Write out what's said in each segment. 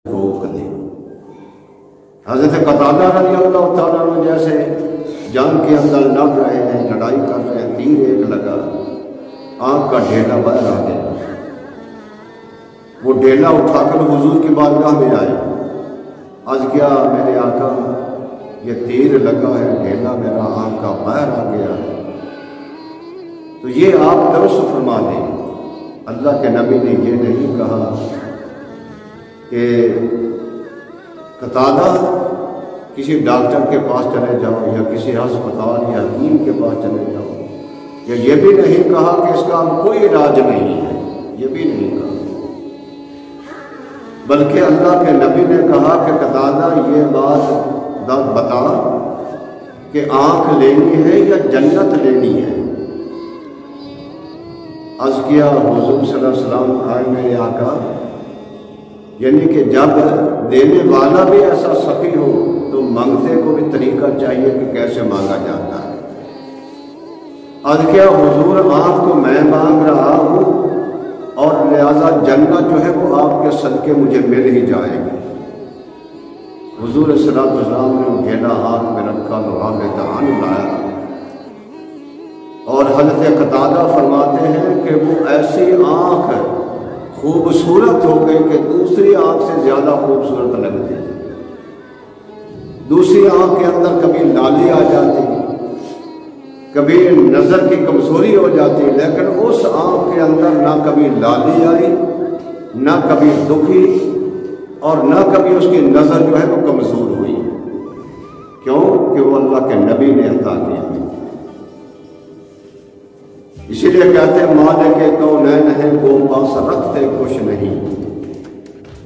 روک دے۔ حضرت قتادہ رضی اللہ تعالیٰ عنہ جیسے جنگ کے اندر لڑ رہے ہیں، لڑائی کر رہے ہیں، تیر ایک لگا، آنکھ کا ڈھیلا باہر آ گیا، وہ ڈھیلا اٹھا کر حضور کی بارگاہ میں آئے، عرض کیا میرے آقا یہ تیر لگا ہے، ڈھیلا میرا آنکھ کا باہر آ گیا ہے، تو یہ آپ درست فرما دیں۔ اللہ کے نبی نے یہ نہیں کہا کہ قتادہ کسی ڈاکٹر کے پاس چلے جاؤ یا کسی ہسپتال یا حکیم کے پاس چلے جاؤ، یا یہ بھی نہیں کہا کہ اس کا کوئی علاج نہیں ہے، یہ بھی نہیں کہا، بلکہ اللہ کے نبی نے کہا کہ قتادہ یہ بات بتا کہ آنکھ لینی ہے یا جنت لینی ہے۔ عرض کیا حضور صلی اللہ علیہ وسلم آئے میرے آقا، یعنی کہ جب دینے والا بھی ایسا سخی ہو تو مانگتے کو بھی طریقہ چاہیے کہ کیسے مانگا جاتا ہے۔ عرض کیا حضور آنکھ تو میں مانگ رہا ہوں اور لہذا جنت جو ہے وہ آپ کے صدقے مجھے مل ہی جائے گی۔ حضور صلی اللہ علیہ وسلم نے ڈھیلا ہاتھ میں رکھا، لوہا دہان لایا، اور حضرت قتادہ فرماتے ہیں کہ وہ ایسی آنکھ خوبصورت ہو گئی کہ دوسری آنکھ سے زیادہ خوبصورت لگتی، دوسری آنکھ کے اندر کبھی لالی آ جاتی، کبھی نظر کی کمزوری ہو جاتی، لیکن اس آنکھ کے اندر نہ کبھی لالی آئی، نہ کبھی دکھی، اور نہ کبھی اس کی نظر جو ہے وہ کمزور ہوئی۔ کیوں کہ وہ اللہ کے نبی نے عطا کی۔ اسی لیے کہتے ہیں مالک کونین ہیں وہ پاس رکھتے کچھ نہیں،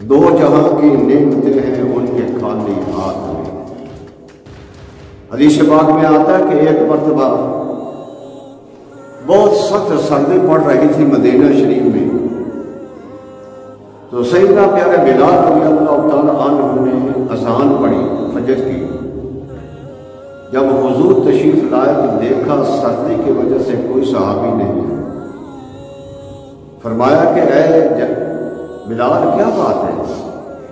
دو جہاں کی نعمتیں ہیں ان کے خالی ہاتھ میں۔ حدیث پاک میں آتا ہے کہ ایک مرتبہ بہت سخت سردی پڑ رہی تھی مدینہ شریف میں، تو سیدنا پیارے بلال رضی اللہ تعالیٰ عنہ نے اذان پڑھی فجر کی۔ جب حضور تشریف لائے تو دیکھا سردی کی وجہ سے کوئی صحابی نہیں، فرمایا کہ اے بلال کیا بات ہے،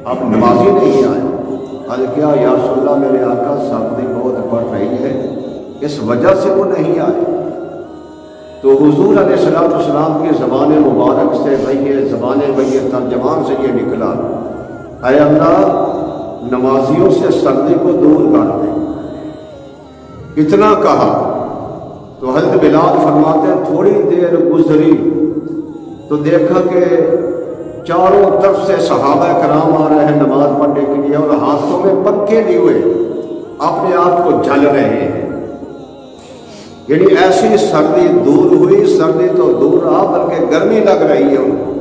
آپ نمازی نہیں آئے؟ عرض کیا یا رسول اللہ میرے آقا سردی بہت پڑ رہی ہے، اس وجہ سے وہ نہیں آئے۔ تو حضور علیہ السلام کی زبان مبارک سے زبان ترجمان سے یہ نکلا، اے اللہ نمازیوں سے سردی کو دور کر دے۔ اتنا کہا تو حضرت بلال فرماتے ہیں تھوڑی دیر گزری تو دیکھا کہ چاروں طرف سے صحابہ کرام آ رہے ہیں نماز پڑھنے کے لیے، اور ہاتھوں میں پکے لیے ہوئے اپنے آپ کو جل رہے ہیں، یعنی ایسی سردی دور ہوئی، سردی تو دور رہا بلکہ گرمی لگ رہی ہے ان کو۔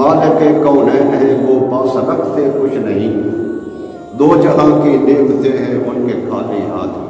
مالک کونین ہیں وہ پاس رکھتے کچھ نہیں، دو جہاں کی نعمتیں ہیں ان کے خالی ہاتھ میں۔